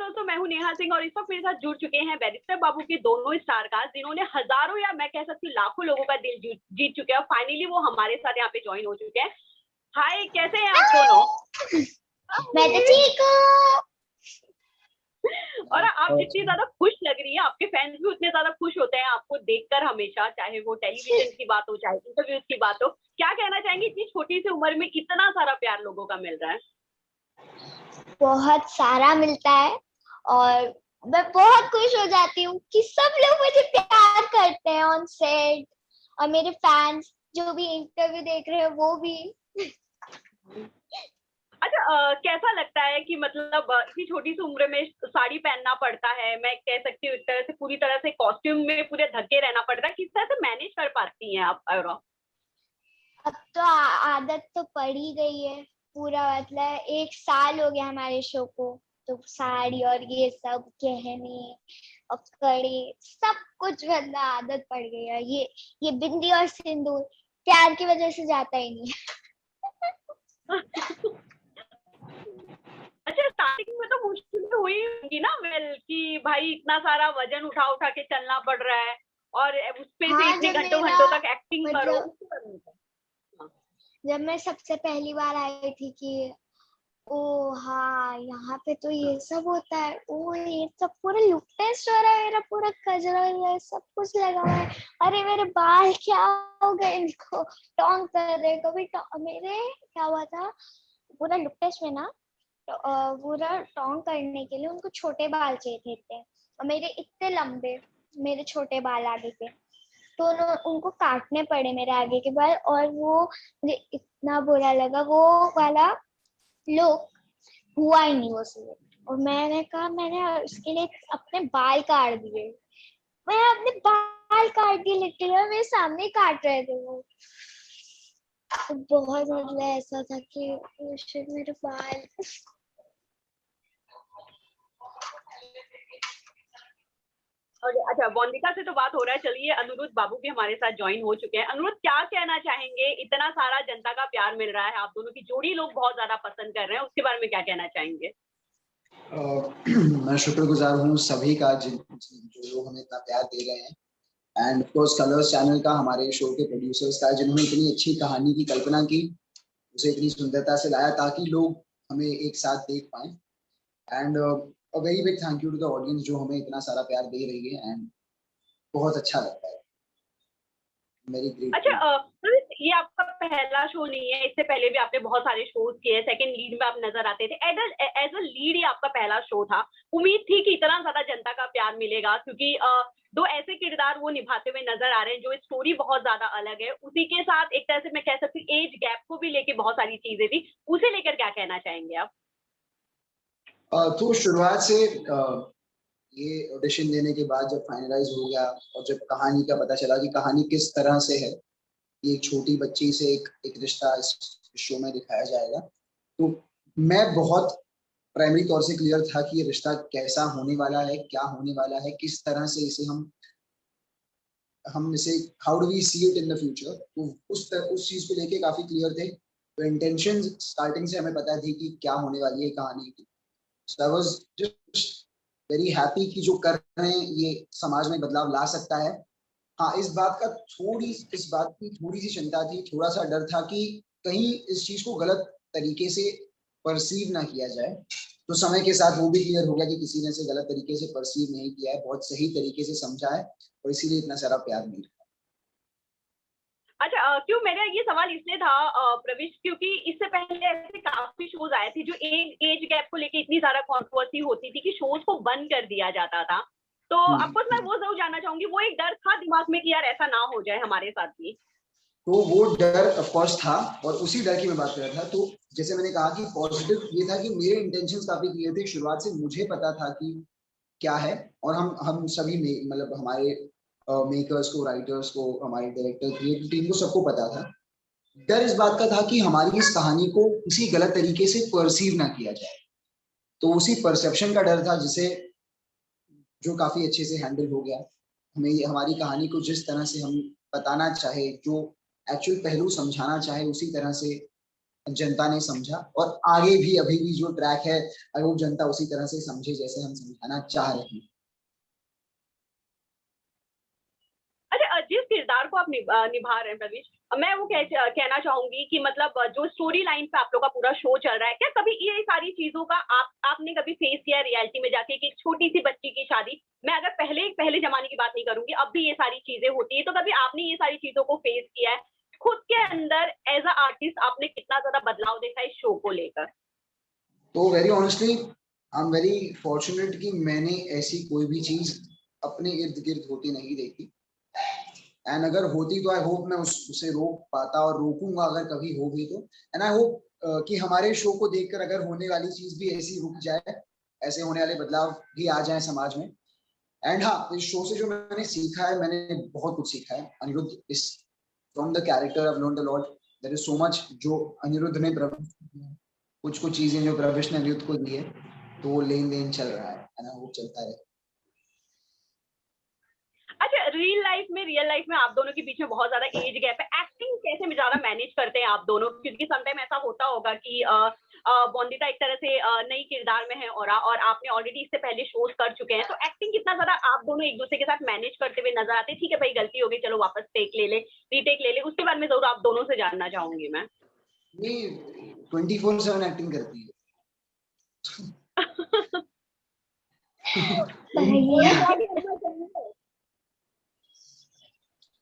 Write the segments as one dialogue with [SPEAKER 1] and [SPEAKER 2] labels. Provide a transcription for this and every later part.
[SPEAKER 1] दोस्तों, मैं हूं नेहा सिंह और इस वक्त मेरे साथ जुड़ चुके हैं बैरिस्टर बाबू के दोनों स्टारकास्ट, जिन्होंने हजारों या मैं कह सकती हूँ लाखों लोगों का दिल जीत चुके हैं। फाइनली वो हमारे साथ यहाँ पे ज्वाइन हो चुके हैं। हाय, कैसे हैं आप दोनों?
[SPEAKER 2] मैं तो ठीक हूँ।
[SPEAKER 1] और आप जितनी ज्यादा खुश लग रही है, आपके फैंस भी उतने ज्यादा खुश होते हैं आपको देखकर हमेशा, चाहे वो टेलीविजन की बात हो, चाहे इंटरव्यूज की बात हो। क्या कहना चाहेंगे, इतनी छोटी सी उम्र में इतना सारा प्यार लोगों का मिल रहा है?
[SPEAKER 2] बहुत सारा मिलता है और मैं बहुत खुश हो जाती हूँ कि सब लोग मुझे प्यार करते हैं ऑन सेट, और मेरे फैंस जो भी इंटरव्यू देख रहे हैं वो भी।
[SPEAKER 1] अच्छा, कैसा लगता है कि मतलब इतनी छोटी सी उम्र में साड़ी पहनना पड़ता है, मैं कह सकती हूँ इस तरह से पूरी तरह से कॉस्ट्यूम में पूरे ढके रहना पड़ता है, किस तरह से मैनेज कर पाती हैं आप आयरा?
[SPEAKER 2] अब तो आदत तो पड़ ही गई है। पूरा मतलब 1 साल हो गया हमारे शो को, तो साड़ी और ये सब गहने और कड़े सब कुछ मतलब आदत पड़ गई है। ये बिंदी और सिंदूर प्यार की वजह से जाता ही नहीं
[SPEAKER 1] अच्छा, स्टार्टिंग में तो मुश्किल हुई होगी ना वेल, कि भाई इतना सारा वजन उठा उठा के चलना पड़ रहा है और उस पे से
[SPEAKER 2] हाँ,
[SPEAKER 1] इतने
[SPEAKER 2] जब
[SPEAKER 1] घंटों
[SPEAKER 2] मेरा
[SPEAKER 1] घंटों तक एक्टिंग करो।
[SPEAKER 2] मतलब जब मैं सबसे पहली बार आई थी कि ओ हाँ यहाँ पे तो ये सब होता है, ओ ये सब पूरा लुक टेस्ट हो रहा है, मेरा पूरा कजरा है, सब कुछ लगा हुआ है। अरे मेरे बाल क्या हो गए, इनको टोंग कर रहे कभी मेरे क्या हुआ था पूरा लुक टेस्ट में ना, तो पूरा टोंग करने के लिए उनको छोटे बाल चाहिए थे और मेरे इतने लंबे, मेरे छोटे बाल आगे के, तो उनको काटने पड़े मेरे आगे के बाल, और वो मुझे इतना बुरा लगा वो वाला लुक, हुआ ही नहीं वो सिलेक्ट। और मैंने कहा मैंने उसके लिए अपने बाल काट दिए, मैं अपने बाल काट दिए लिटरली, मेरे सामने ही काट रहे थे वो। तो बहुत मतलब ऐसा था कि शिट मेरे बाल।
[SPEAKER 1] और अच्छा, वॉन्दिका से तो बात हो रहा है, चलिए अनुरुद्ध बाबू भी हमारे साथ ज्वाइन हो चुके हैं। अनुरुद्ध, क्या कहना चाहेंगे, इतना सारा जनता का प्यार मिल रहा है, आप दोनों की जोड़ी लोग बहुत ज्यादा पसंद कर रहे हैं, उसके बारे में क्या कहना चाहेंगे?
[SPEAKER 3] मैं शुक्रगुजार हूँ सभी का जो लोग हमें इतना प्यार दे रहे हैं, end of course Colors channel का, हमारे शो के प्रोड्यूसर्स का, जिन्होंने इतनी अच्छी कहानी की कल्पना की, उसे इतनी सुंदरता से लाया ताकि लोग हमें एक साथ देख पाए। And a very big thank you to the audience जो हमें इतना सारा प्यार दे रही है, एंड बहुत अच्छा लगता है। मेरी ग्रेट।
[SPEAKER 1] अच्छा, ये आपका पहला शो नहीं है, इससे पहले भी आपने बहुत सारे शोज किए, सेकंड लीड में आप नजर आते थे, एज अ लीड ये आपका पहला शो था। उम्मीद थी कि इतना ज्यादा जनता का प्यार मिलेगा, क्योंकि दो ऐसे किरदार वो निभाते हुए नजर आ रहे हैं जो स्टोरी बहुत ज्यादा अलग है, उसी के साथ एक तरह से मैं कह सकती हूँ एज गैप को भी लेके बहुत सारी चीजें थी, उसे लेकर क्या कहना चाहेंगे आप?
[SPEAKER 3] तो शुरुआत से ये ऑडिशन देने के बाद जब फाइनलाइज हो गया और जब कहानी का पता चला कि कहानी किस तरह से है, ये छोटी बच्ची से एक रिश्ता इस शो में दिखाया जाएगा, तो मैं बहुत प्राइमरी तौर से क्लियर था कि ये रिश्ता कैसा होने वाला है, क्या होने वाला है, किस तरह से इसे हम इसे how do we see it in the future. तो उस चीज को लेके काफी क्लियर थे। तो इंटेंशन स्टार्टिंग से हमें पता थी कि क्या होने वाली है कहानी की। So I was just very happy कि जो कर रहे हैं ये समाज में बदलाव ला सकता है। हाँ, इस बात की थोड़ी सी चिंता थी, थोड़ा सा डर था कि कहीं इस चीज को गलत तरीके से परसीव ना किया जाए। तो समय के साथ वो भी क्लियर हो गया कि किसी ने इसे गलत तरीके से परसीव नहीं किया है, बहुत सही तरीके से समझा है, और इसीलिए इतना सारा प्यार मिल रहा है।
[SPEAKER 1] अच्छा, क्यों मेरा ये सवाल इसलिए था प्रविश, क्योंकि इससे पहले ऐसे काफी शोज आए थे जो एज गैप को लेके इतनी ज्यादा कंट्रोवर्सी होती थी कि शोज को बंद कर दिया जाता था। तो ऑफकोर्स मैं वो जरूर जानना चाहूंगी, वो एक डर था दिमाग में कि यार ऐसा ना हो जाए हमारे साथ भी?
[SPEAKER 3] तो वो डर ऑफकोर्स था, और उसी डर की मैं बात कर रहा था। तो जैसे मैंने कहा कि पॉजिटिव ये था कि मेरे इंटेंशंस काफी क्लियर थे शुरुआत से, मुझे पता था कि क्या है, और हम सभी मतलब हमारे मेकर्स को, राइटर्स को, हमारे डायरेक्टर, क्रिएटिव टीम को, सबको पता था। डर इस बात का था कि हमारी इस कहानी को किसी गलत तरीके से परसीव ना किया जाए। तो उसी परसेप्शन का डर था, जिसे जो काफी अच्छे से हैंडल हो गया। हमें हमारी कहानी को जिस तरह से हम बताना चाहे, जो एक्चुअल पहलू समझाना चाहे, उसी तरह से जनता ने समझा, और आगे भी अभी भी जो ट्रैक है आई होप जनता उसी तरह से समझे जैसे हम समझाना चाह रहे हैं।
[SPEAKER 1] अच्छा, जिस किरदार को आप निभा रहे हैं प्रवीश, मैं वो कहना चाहूंगी कि मतलब जो स्टोरी लाइन पे आप लोग का पूरा शो चल रहा है, क्या कभी ये सारी चीजों का आपने कभी फेस किया रियलिटी में जाके कि एक छोटी सी बच्ची की शादी, मैं अगर पहले जमाने की बात नहीं करूंगी, अब भी ये सारी चीजें होती है, तो कभी आपने ये सारी चीजों को फेस किया है खुद के अंदर एज अ आर्टिस्ट? आपने कितना ज्यादा बदलाव देखा इस शो को लेकर?
[SPEAKER 3] तो very honestly I am very fortunate कि मैंने ऐसी कोई भी चीज अपने इर्द गिर्द होती नहीं देखी, एंड अगर होती तो आई होप मैं उसे रोक पाता और रोकूंगा अगर कभी हो भी तो। एंड आई होप कि हमारे शो को देखकर अगर होने वाली चीज भी ऐसी रुक जाए, ऐसे होने वाले बदलाव भी आ जाए समाज में। एंड हाँ, इस शो से जो मैंने सीखा है, मैंने बहुत कुछ सीखा है। Aniruddh is from the character of learn the lot, there is so much जो अनिरुद्ध ने कुछ कुछ चीजें जो प्रवेश ने अनिरुद्ध को दी है, तो वो लेन देन चल रहा है ना, वो चलता रहे।
[SPEAKER 1] अच्छा, रियल लाइफ में आप दोनों के बीच में बहुत ज्यादा एज गैप है, एक्टिंग कैसे ज्यादा मैनेज करते हैं आप दोनों? क्योंकि समटाइम ऐसा होता होगा कि वंदिता एक तरह से नई किरदार में है और आपने ऑलरेडी इससे पहले शोज कर चुके हैं, तो एक्टिंग कितना ज्यादा आप दोनों एक दूसरे के साथ मैनेज करते हुए नजर आते हैं? ठीक है भाई, गलती हो गई, चलो वापस टेक ले ले, रीटेक ले ले, उसके बारे में जरूर आप दोनों से जानना चाहूंगी मैं।
[SPEAKER 3] ये 24/7 एक्टिंग करती है।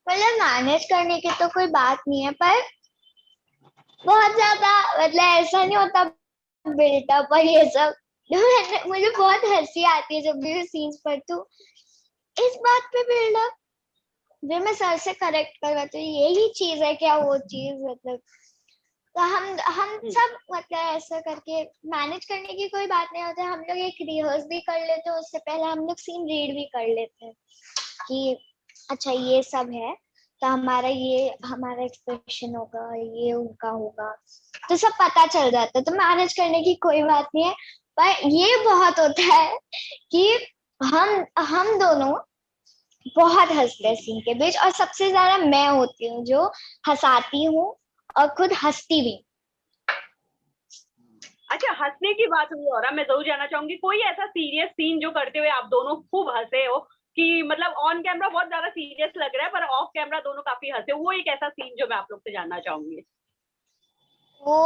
[SPEAKER 2] मतलब मैनेज करने की तो कोई बात नहीं है, पर बहुत ज्यादा मतलब ऐसा नहीं होता बिल्टअप और ये सब। मुझे बहुत हंसी आती है जब भी सीन्स पर, तो इस बात पे बिल्डअप जो मैं सर से करेक्ट करवाती हूँ, यही चीज है क्या वो चीज, मतलब तो हम सब मतलब ऐसा करके मैनेज करने की कोई बात नहीं होती। हम लोग एक रिहर्स भी कर लेते हैं, उससे पहले हम लोग सीन रीड भी कर लेते हैं कि अच्छा ये सब है तो हमारा एक्सप्रेशन होगा, ये उनका होगा, तो सब पता चल जाता है, तो मैनेज करने की कोई बात नहीं है। पर ये बहुत होता है कि हम दोनों बहुत हंसते हैं सीन के बीच, और सबसे ज्यादा मैं होती हूँ जो हंसाती हूँ और खुद हंसती भी।
[SPEAKER 1] अच्छा, हंसने की बात हुई और मैं जरूर जानना चाहूंगी, कोई ऐसा सीरियस सीन जो करते हुए आप दोनों खूब हंसे हो कि मतलब ऑन कैमरा बहुत ज्यादा सीरियस लग रहा है पर ऑफ कैमरा दोनों काफी हंसे, वो एक ऐसा सीन जो मैं आप लोग से जानना चाहूंगी?
[SPEAKER 2] वो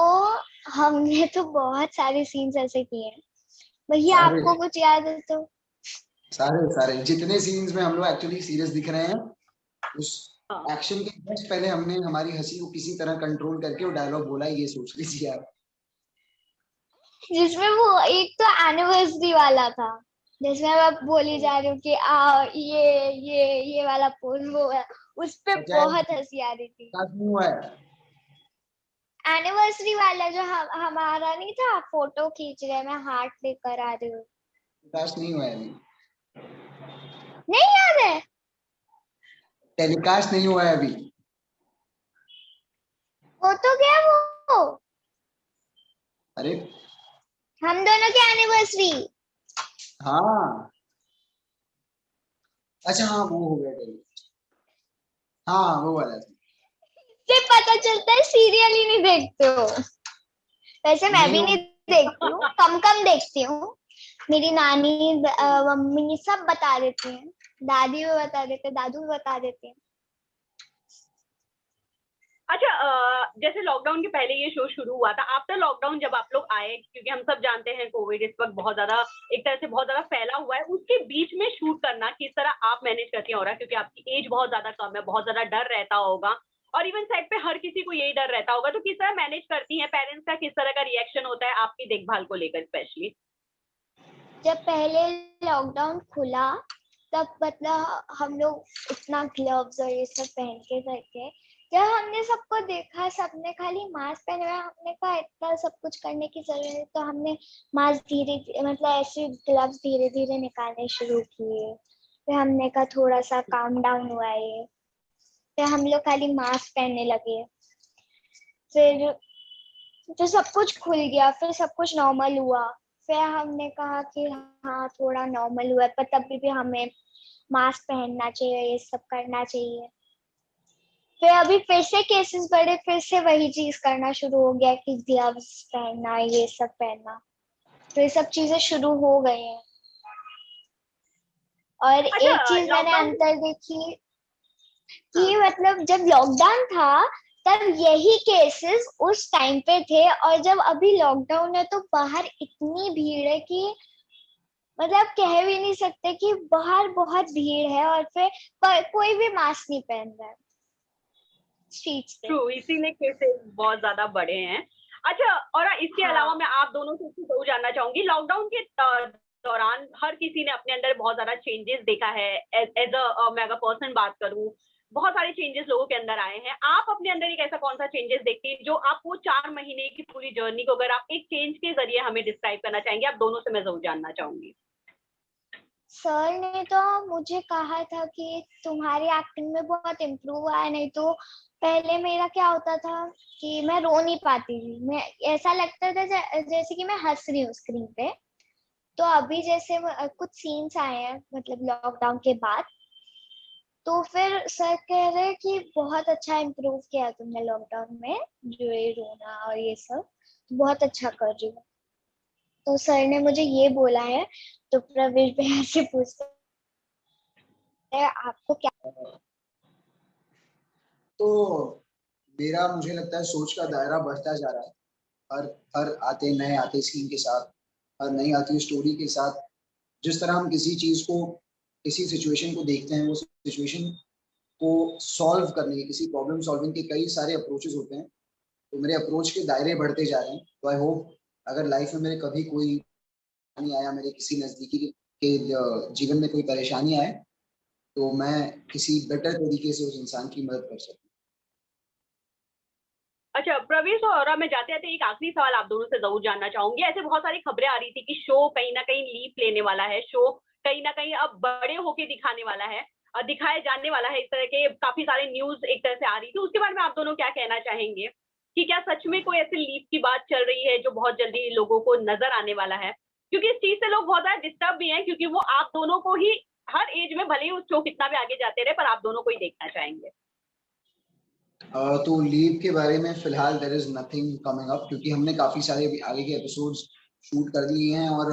[SPEAKER 2] हमने तो बहुत सारे सीन्स ऐसे किए हैं, भैया आपको कुछ याद है तो?
[SPEAKER 3] सारे जितने सीन्स में हम लोग एक्चुअली सीरियस दिख रहे हैं, उस एक्शन के जस्ट पहले हमने हमारी हंसी को किसी तरह कंट्रोल करके वो डायलॉग बोला है, ये सोच लीजिए आप।
[SPEAKER 2] जिसमें वो एक तो एनिवर्सरी वाला था, जिसमें मैं बोली जा रही हूँ कि ये वाला पोज वो है, उस पे बहुत हंसी आ रही थी। एनिवर्सरी वाला जो हमारा नहीं था, फोटो खींच रहे, मैं हार्ट लेकर आ रही हूँ,
[SPEAKER 3] नहीं हुआ है अभी,
[SPEAKER 2] नहीं याद है?
[SPEAKER 3] टेलीकास्ट नहीं हुआ है अभी।
[SPEAKER 2] वो तो क्या वो,
[SPEAKER 3] अरे
[SPEAKER 2] हम दोनों की एनिवर्सरी।
[SPEAKER 3] हाँ, अच्छा हाँ वो हो गया टेलीकास्ट, हाँ वो वाला था।
[SPEAKER 2] से पता चलता है सीरियल ही नहीं देखते हो। वैसे मैं भी नहीं देखती हूँ, कम देखती हूँ। मेरी नानी मम्मी सब बता देती हैं, दादी भी बता देते, दादू भी बता देते हैं।
[SPEAKER 1] अच्छा, जैसे लॉकडाउन के पहले ये शो शुरू हुआ था, आफ्टर लॉकडाउन जब आप लोग आए, क्योंकि हम सब जानते हैं कोविड इस वक्त बहुत ज्यादा एक तरह से बहुत ज्यादा फैला हुआ है, उसके बीच में शूट करना किस तरह आप मैनेज करती हैं? और क्योंकि आपकी एज बहुत ज्यादा कम है, बहुत ज्यादा डर रहता होगा, और इवन साइड पे हर किसी को यही डर रहता होगा, तो किस तरह मैनेज करती हैं? पेरेंट्स का किस तरह का रिएक्शन होता है आपकी देखभाल को लेकर स्पेशली?
[SPEAKER 2] जब पहले लॉकडाउन खुला तब मतलब हम लोग इतना ग्लव्स और ये सब पहन के करके, जब हमने सबको देखा सबने खाली मास्क पहने हुए, हमने कहा इतना सब कुछ करने की जरूरत है, तो हमने मास्क धीरे मतलब ऐसे ग्लव्स धीरे धीरे निकालने शुरू किए। फिर हमने कहा थोड़ा सा काम डाउन हुआ है, फिर हम लोग खाली मास्क पहनने लगे, फिर तो सब कुछ खुल गया, फिर सब कुछ नॉर्मल हुआ। फिर हमने कहा कि हाँ थोड़ा नॉर्मल हुआ है, पर तभी भी हमें मास्क पहनना चाहिए, ये सब करना चाहिए। फिर अभी फिर से केसेस बढ़े, फिर से वही चीज करना शुरू हो गया कि ग्लव्स पहनना, ये सब पहनना, तो ये सब चीजें शुरू हो गई हैं। और
[SPEAKER 1] अच्छा,
[SPEAKER 2] एक चीज मैंने
[SPEAKER 1] लॉकडाउन।
[SPEAKER 2] अंतर देखी कि
[SPEAKER 1] हाँ,
[SPEAKER 2] मतलब जब लॉकडाउन था तब यही केसेस उस टाइम पे थे, और जब अभी लॉकडाउन है तो बाहर इतनी भीड़ है कि मतलब कह भी नहीं सकते कि बाहर बहुत भीड़ है, और फिर कोई भी मास्क नहीं पहन रहा है स्ट्रीट्स पे।
[SPEAKER 1] ट्रू, इसीलिए केसेस बहुत ज्यादा बढ़े हैं। अच्छा, और इसके
[SPEAKER 2] हाँ।
[SPEAKER 1] अलावा मैं आप दोनों से जरूर जानना चाहूंगी, लॉकडाउन के दौरान हर किसी ने अपने अंदर बहुत ज्यादा चेंजेस देखा है। एज अ मैं अगर पर्सन बात करूं, बहुत सारे चेंजेस लोगों के अंदर आए हैं। आप अपने अंदर एक ऐसा कौन सा चेंजेस देखते हैं जो आपको 4 महीने की पूरी जर्नी को अगर आप एक चेंज के जरिए हमें डिस्क्राइब करना चाहेंगे? आप दोनों से मैं जरूर जानना चाहूंगी।
[SPEAKER 2] सर ने तो मुझे कहा था कि तुम्हारी एक्टिंग में बहुत इम्प्रूव आया, नहीं तो पहले मेरा क्या होता था कि मैं रो नहीं पाती थी, मैं ऐसा लगता था जैसे कि मैं हंस रही हूँ स्क्रीन पे। तो अभी जैसे कुछ सीन्स आए हैं मतलब लॉकडाउन के बाद, तो फिर सर कह रहे हैं कि बहुत अच्छा इम्प्रूव किया तुमने लॉकडाउन में, जो ये रोना और ये सब तो बहुत अच्छा कर रही हो। तो सर ने मुझे ये बोला है। तो प्रवेश भैया से पूछते हैं आपको क्या।
[SPEAKER 3] तो मेरा मुझे लगता है सोच का दायरा बढ़ता जा रहा है। हर हर आते नए आते सीन के साथ, हर नई आती स्टोरी के साथ, जिस तरह हम किसी चीज को, किसी सिचुएशन को देखते हैं, वो सिचुएशन को सॉल्व करने के, किसी प्रॉब्लम सॉल्विंग के कई सारे अप्रोचेस होते हैं। तो मेरे अप्रोच के दायरे बढ़ते जा रहे हैं। तो आई होप अगर लाइफ में मेरे कभी कोई परेशानी आया, मेरे किसी नजदीकी के जीवन में कोई परेशानी आए, तो मैं किसी बेटर तरीके से उस इंसान की मदद कर सकूं।
[SPEAKER 1] अच्छा प्रवेश और मैं जाते जाते एक आखिरी सवाल आप दोनों से जरूर जानना चाहूंगी। ऐसे बहुत सारी खबरें आ रही थी कि शो कहीं ना कहीं लीप लेने वाला है, शो कहीं ना कहीं अब बड़े होके दिखाने वाला है, दिखाया जाने वाला है। इस तरह के काफी सारे न्यूज एक तरह से आ रही थी, उसके बारे में आप दोनों क्या कहना चाहेंगे कि क्या सच में कोई ऐसे लीप की बात चल रही है जो बहुत जल्दी लोगों को नजर आने वाला है? क्योंकि इस चीज से लोग बहुत ज्यादा डिस्टर्ब भी हैं, क्योंकि वो आप दोनों को ही हर एज में, भले ही उस शो कितना भी आगे जाते रहे, पर आप दोनों को ही देखना चाहेंगे।
[SPEAKER 3] तो लीव के बारे में फिलहाल there is nothing coming up, क्योंकि हमने काफी सारे अभी आगे के एपिसोड्स शूट कर लिए हैं, और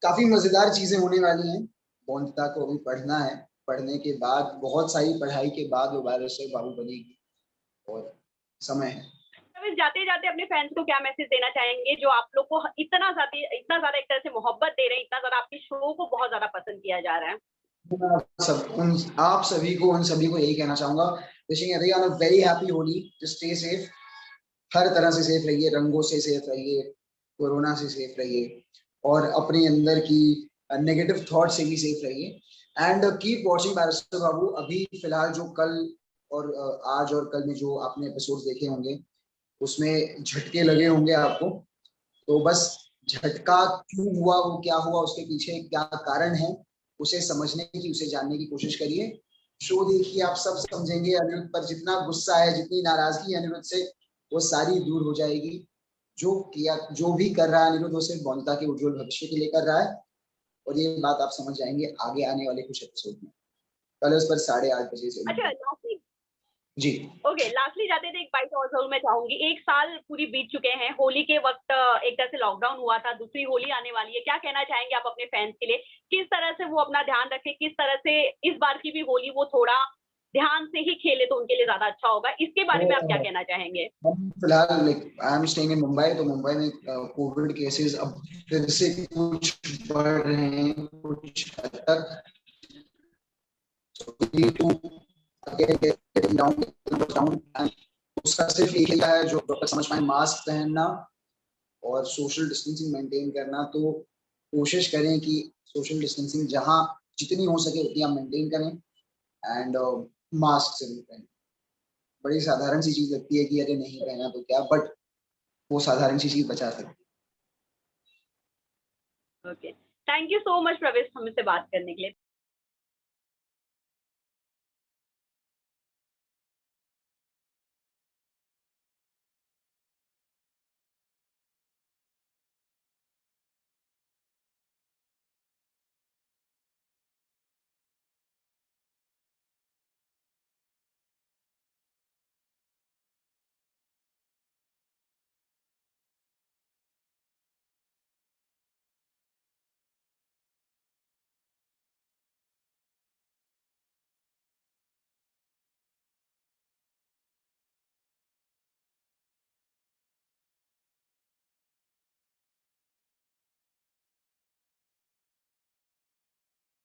[SPEAKER 3] काफी मजेदार चीजें होने वाली हैं। बॉन्डता को अभी पढ़ना है, पढ़ने के बाद, बहुत सारी पढ़ाई के बाद दोबारा से बाबू बनेगी, और समय है।
[SPEAKER 1] जाते जाते अपने फैंस को क्या मैसेज देना चाहेंगे जो आप लोग को इतना ज्यादा एक तरह से मोहब्बत दे रहे हैं, इतना ज्यादा आपके शो को बहुत ज्यादा पसंद किया जा रहा है?
[SPEAKER 3] आप सभी को, उन सभी को यही कहना चाहूंगा, wishing everyone a very happy Holi. Just stay safe, हर तरह से सेफ रहिए, रंगों से सेफ रहिए, कोरोना से सेफ रहिए, और अपने अंदर की नेगेटिव थॉट से भी सेफ रहिए। एंड कीप वॉचिंग बैरिस्टर बाबू। अभी फिलहाल जो कल और आज और कल में जो आपने एपिसोड्स देखे होंगे, उसमें झटके लगे होंगे आपको। तो बस झटका क्यों हुआ, वो क्या हुआ, उसके पीछे क्या कारण है, उसे समझने की, उसे जानने की कोशिश करिए। शो देखिए, आप सब समझेंगे। अनिरुद्ध पर जितना गुस्सा है, जितनी नाराजगी है अनिरुद्ध से, वो सारी दूर हो जाएगी। जो भी कर रहा है अनिरुद्ध, वो सिर्फ बॉन्डता के उज्जवल भविष्य के लिए कर रहा है, और ये बात आप समझ जाएंगे आगे आने वाले कुछ एपिसोड में। कल उस पर 8:30 बजे से।
[SPEAKER 1] अच्छा,
[SPEAKER 3] जी।
[SPEAKER 1] ओके, लास्टली जाते थे एक बाइट और जरूर मैं चाहूंगी। एक साल पूरी बीत चुके हैं, होली के वक्त एक तरह से लॉकडाउन हुआ था, दूसरी होली आने वाली है। क्या कहना चाहेंगे आप अपने फैंस के लिए, किस तरह से वो अपना ध्यान रखें, किस तरह से इस बार की भी होली वो थोड़ा ध्यान से ही खेले तो उनके लिए ज्यादा अच्छा होगा? इसके बारे में आप क्या कहना चाहेंगे?
[SPEAKER 3] हम फिलहाल I am staying in Mumbai, तो मुंबई में कोविड केसेस अब फिर से कुछ बढ़ रहे हैं, कुछ हद तक। उसका सिर्फ एक ही है जो डॉक्टर समझ पाए, मास्क पहनना और सोशल डिस्टेंसिंग मेंटेन करना। तो कोशिश करें कि सोशल डिस्टेंसिंग जहां जितनी हो सके उतनी आप मेंटेन करें, एंड मास्क जरूर पहनें। बड़ी साधारण सी चीज लगती है कि अरे नहीं पहना तो क्या, बट वो साधारण सी चीज बचा सकती है।
[SPEAKER 1] Okay, thank you so much प्रवेश हमसे बात करने के लिए।